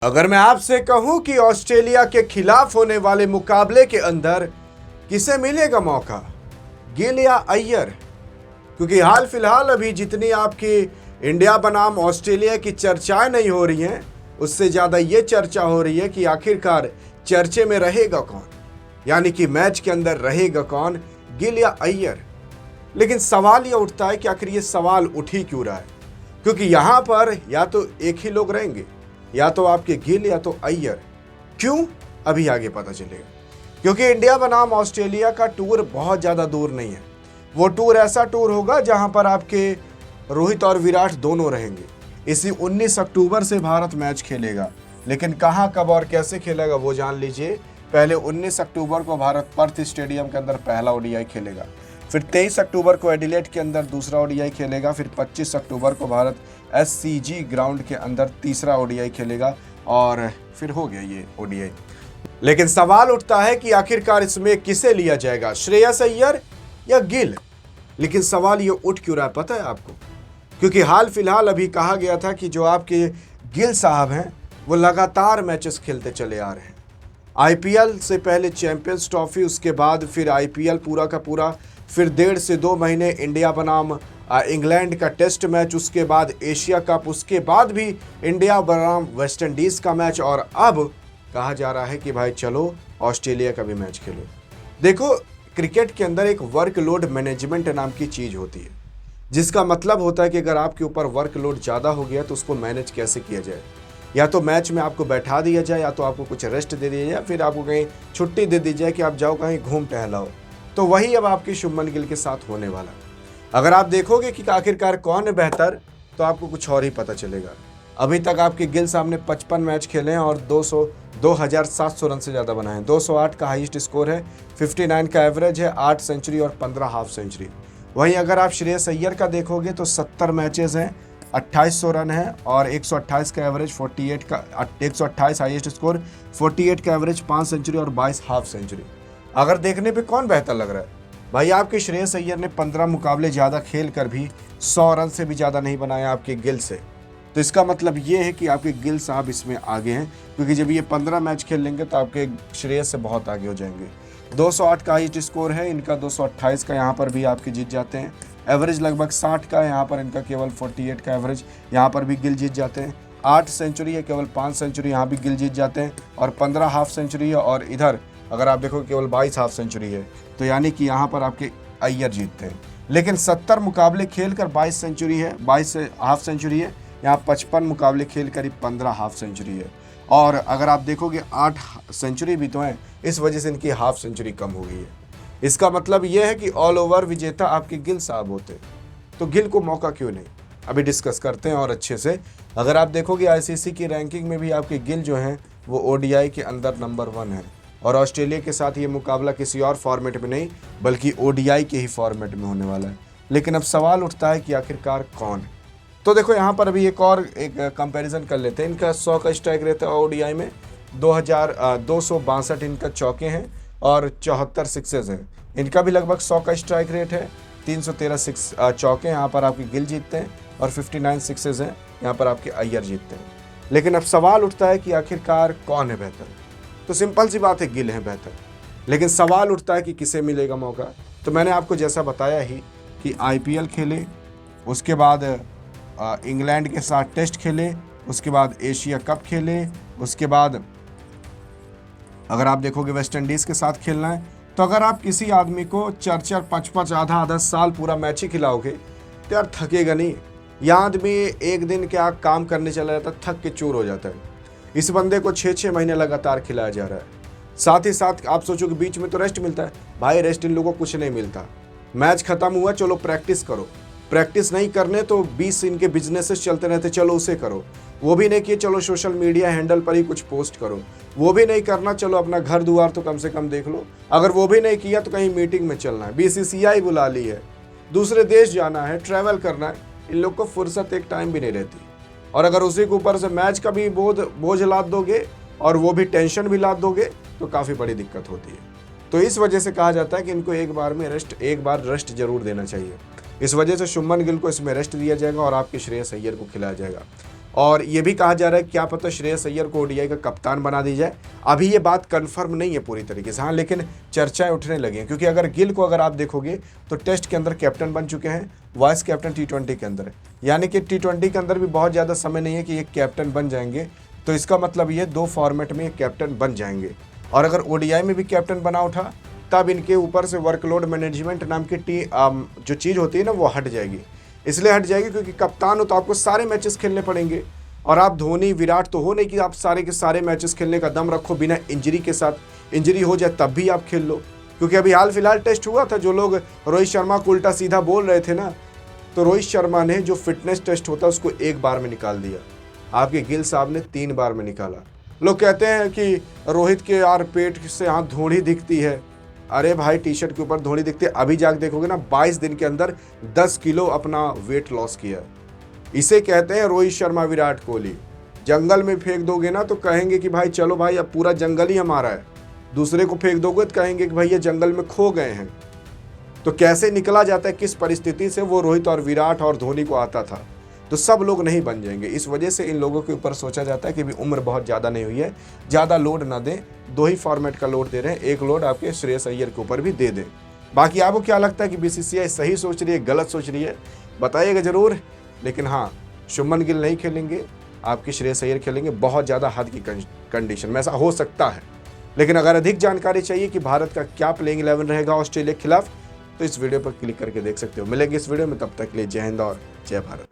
अगर मैं आपसे कहूं कि ऑस्ट्रेलिया के खिलाफ होने वाले मुकाबले के अंदर किसे मिलेगा मौका, गिल या अय्यर? क्योंकि हाल फिलहाल अभी जितनी आपकी इंडिया बनाम ऑस्ट्रेलिया की चर्चाएं नहीं हो रही हैं, उससे ज़्यादा ये चर्चा हो रही है कि आखिरकार चर्चे में रहेगा कौन, यानी कि मैच के अंदर रहेगा कौन, गिल या अय्यर। लेकिन सवाल ये उठता है कि आखिर ये सवाल उठ ही क्यों रहा है, क्योंकि यहाँ पर या तो एक ही लोग रहेंगे, या तो आपके गिल या तो अय्यर। क्यों, अभी आगे पता चलेगा। क्योंकि इंडिया बनाम ऑस्ट्रेलिया का टूर बहुत ज़्यादा दूर नहीं है। वो टूर ऐसा टूर होगा जहां पर आपके रोहित और विराट दोनों रहेंगे। इसी 19 अक्टूबर से भारत मैच खेलेगा, लेकिन कहां, कब और कैसे खेलेगा वो जान लीजिए। पहले 19 अक्टूबर को भारत पर्थ स्टेडियम के अंदर पहला ओडीआई खेलेगा, फिर 23 अक्टूबर को एडिलेड के अंदर दूसरा ओडीआई खेलेगा, फिर 25 अक्टूबर को भारत एससीजी ग्राउंड के अंदर तीसरा ओडीआई खेलेगा, और फिर हो गया ये ओडीआई। लेकिन सवाल उठता है कि आखिरकार इसमें किसे लिया जाएगा, श्रेयस अय्यर या गिल? लेकिन सवाल ये उठ क्यों रहा है पता है आपको? क्योंकि हाल फिलहाल अभी कहा गया था कि जो आपके गिल साहब हैं वो लगातार मैचेस खेलते चले आ रहे हैं। आईपीएल से पहले चैंपियंस ट्रॉफी, उसके बाद फिर आईपीएल पूरा का पूरा, फिर 1.5 से 2 महीने इंडिया बनाम इंग्लैंड का टेस्ट मैच, उसके बाद एशिया कप, उसके बाद भी इंडिया बनाम वेस्ट इंडीज़ का मैच, और अब कहा जा रहा है कि भाई चलो ऑस्ट्रेलिया का भी मैच खेलो। देखो, क्रिकेट के अंदर एक वर्कलोड मैनेजमेंट नाम की चीज़ होती है, जिसका मतलब होता है कि अगर आपके ऊपर वर्कलोड ज़्यादा हो गया तो उसको मैनेज कैसे किया जाए। या तो मैच में आपको बैठा दिया जाए, या तो आपको कुछ रेस्ट दे दिया जाए, फिर आपको कहीं छुट्टी दे दी जाए कि आप जाओ कहीं घूम टहलाओ। तो वही अब आपकी शुभमन गिल के साथ होने वाला। अगर आप देखोगे कि आखिरकार कौन है बेहतर, तो आपको कुछ और ही पता चलेगा। अभी तक आपके गिल साहब ने 55 मैच खेले हैं और 2700 रन से ज़्यादा बनाए हैं। 208 का हाईएस्ट स्कोर है, 59 का एवरेज है, 8 सेंचुरी और 15 हाफ सेंचुरी। वहीं अगर आप श्रेयस अय्यर का देखोगे तो 70 मैचेस हैं, 2800 रन है और 128 का एवरेज, 128 हाईएस्ट स्कोर, 48 का एवरेज, 5 सेंचुरी और 22 हाफ सेंचुरी। अगर देखने पे कौन बेहतर लग रहा है भाई, आपके श्रेयस अय्यर ने 15 मुकाबले ज़्यादा खेल कर भी 100 रन से भी ज़्यादा नहीं बनाया आपके गिल से। तो इसका मतलब ये है कि आपके गिल साहब इसमें आगे हैं, क्योंकि जब ये 15 मैच खेल लेंगे तो आपके श्रेयस से बहुत आगे हो जाएंगे। 208 का हाईएस्ट स्कोर है इनका, 228 का यहाँ पर भी आपके जीत जाते हैं। एवरेज लगभग 60 का है, यहाँ पर इनका केवल 48 का एवरेज, यहाँ पर भी गिल जीत जाते हैं। 8 सेंचुरी है, केवल 5 सेंचुरी, यहाँ भी गिल जीत जाते हैं, और 15 हाफ सेंचुरी है, और इधर अगर आप देखो केवल 22 हाफ सेंचुरी है, तो यानी कि यहाँ पर आपके अय्यर जीतते हैं। लेकिन 70 मुकाबले खेल कर 22 सेंचुरी है, 22 हाफ सेंचुरी है, यहाँ 55 मुकाबले खेल करीब 15 हाफ सेंचुरी है। और अगर आप देखोगे 8 सेंचुरी भी तो हैं, इस वजह से इनकी हाफ सेंचुरी कम हो गई है। इसका मतलब ये है कि ऑल ओवर विजेता आपके गिल साहब होते, तो गिल को मौका क्यों नहीं, अभी डिस्कस करते हैं और अच्छे से। अगर आप देखोगे आईसीसी की रैंकिंग में भी आपके गिल जो हैं वो ओडीआई के अंदर नंबर 1 है, और ऑस्ट्रेलिया के साथ ये मुकाबला किसी और फॉर्मेट में नहीं बल्कि ओडीआई के ही फॉर्मेट में होने वाला है। लेकिन अब सवाल उठता है कि आखिरकार कौन है। तो देखो, यहाँ पर अभी एक कंपैरिजन कर लेते हैं। इनका 100 का स्ट्राइक रेट है ओडीआई में, 262 इनका चौके हैं और 74 सिक्सेज हैं। इनका भी लगभग 100 का स्ट्राइक रेट है, 313 चौके यहाँ पर आपके गिल जीतते हैं, और 59 सिक्सेज हैं, यहाँ पर आपके अय्यर जीतते हैं। लेकिन अब सवाल उठता है कि आखिरकार कौन है बेहतर? तो सिंपल सी बात है, गिल है बेहतर। लेकिन सवाल उठता है कि किसे मिलेगा मौका। तो मैंने आपको जैसा बताया ही कि आईपीएल खेले, उसके बाद इंग्लैंड के साथ टेस्ट खेले, उसके बाद एशिया कप खेले, उसके बाद अगर आप देखोगे वेस्ट इंडीज़ के साथ खेलना है। तो अगर आप किसी आदमी को 4-4, 5-5, आधा साल पूरा मैच ही खिलाओगे तो यार थकेगा नहीं। यह आदमी एक दिन क्या काम करने चला जाता है, थक के चूर हो जाता है। इस बंदे को 6-6 महीने लगातार खिलाया जा रहा है। साथ ही साथ आप सोचो कि बीच में तो रेस्ट मिलता है, भाई रेस्ट इन लोगों को कुछ नहीं मिलता। मैच खत्म हुआ, चलो प्रैक्टिस करो, प्रैक्टिस नहीं करने तो 20 इनके बिजनेसेस चलते रहते, चलो उसे करो। वो भी नहीं किए, चलो सोशल मीडिया हैंडल पर ही कुछ पोस्ट करो। वो भी नहीं करना, चलो अपना घर दुआर तो कम से कम देख लो। अगर वो भी नहीं किया तो कहीं मीटिंग में चलना है, बीसीसीआई बुला ली है, दूसरे देश जाना है, ट्रैवल करना है। इन लोग को फुर्सत एक टाइम भी नहीं रहती। और अगर उसी के ऊपर से मैच का भी बोझ लाद दोगे और वो भी टेंशन भी लाद दोगे तो काफ़ी बड़ी दिक्कत होती है। तो इस वजह से कहा जाता है कि इनको एक बार रेस्ट जरूर देना चाहिए। इस वजह से शुभमन गिल को इसमें रेस्ट दिया जाएगा और आपके श्रेयस अय्यर को खिलाया जाएगा। और ये भी कहा जा रहा है क्या पता श्रेयस अय्यर को ओडीआई का कप्तान बना दी जाए। अभी ये बात कंफर्म नहीं है पूरी तरीके से, हाँ, लेकिन चर्चाएं उठने लगी हैं क्योंकि अगर गिल को अगर आप देखोगे तो टेस्ट के अंदर कैप्टन बन चुके हैं, वाइस कैप्टन टी20 के अंदर, यानी कि टी20 के अंदर भी बहुत ज़्यादा समय नहीं है कि ये कैप्टन बन जाएंगे। तो इसका मतलब ये 2 फॉर्मेट में ये कैप्टन बन जाएंगे। और अगर ओडीआई में भी कैप्टन बना उठा तब इनके ऊपर से वर्कलोड मैनेजमेंट नाम की जो चीज़ होती है ना वो हट जाएगी। इसलिए हट जाएगी क्योंकि कप्तान हो तो आपको सारे मैचेस खेलने पड़ेंगे, और आप धोनी विराट तो हो नहीं कि आप सारे के सारे मैचेस खेलने का दम रखो बिना इंजरी के साथ। इंजरी हो जाए तब भी आप खेल लो, क्योंकि अभी हाल फिलहाल टेस्ट हुआ था, जो लोग रोहित शर्मा को उल्टा सीधा बोल रहे थे ना, तो रोहित शर्मा ने जो फिटनेस टेस्ट होता है उसको 1 बार में निकाल दिया, आपके गिल साहब ने 3 बार में निकाला। लोग कहते हैं कि रोहित के यार पेट से यहाँ धूड़ी दिखती है, अरे भाई टी शर्ट के ऊपर धूड़ी दिखती है, अभी जाके देखोगे ना 22 दिन के अंदर 10 किलो अपना वेट लॉस किया। इसे कहते हैं रोहित शर्मा विराट कोहली। जंगल में फेंक दोगे ना तो कहेंगे कि भाई चलो भाई अब पूरा जंगल ही हमारा है, दूसरे को फेंक दोगे तो कहेंगे कि भाई ये जंगल में खो गए हैं। तो कैसे निकला जाता है, किस परिस्थिति से वो रोहित और विराट और धोनी को आता था, तो सब लोग नहीं बन जाएंगे। इस वजह से इन लोगों के ऊपर सोचा जाता है कि भी उम्र बहुत ज़्यादा नहीं हुई है, ज़्यादा लोड ना दें। 2 ही फॉर्मेट का लोड दे रहे हैं, एक लोड आपके श्रेयस अय्यर के ऊपर भी दे दें। बाकी आपको क्या लगता है कि बीसीसीआई सही सोच रही है, गलत सोच रही है, बताइएगा ज़रूर। लेकिन हाँ, शुभमन गिल नहीं खेलेंगे, आपके श्रेयस अय्यर खेलेंगे, बहुत ज़्यादा हद की कंडीशन में ऐसा हो सकता है। लेकिन अगर अधिक जानकारी चाहिए कि भारत का क्या प्लेइंग 11 रहेगा ऑस्ट्रेलिया के खिलाफ, तो इस वीडियो पर क्लिक करके देख सकते हो। मिलेंगे इस वीडियो में, तब तक के लिए जय हिंद और जय भारत।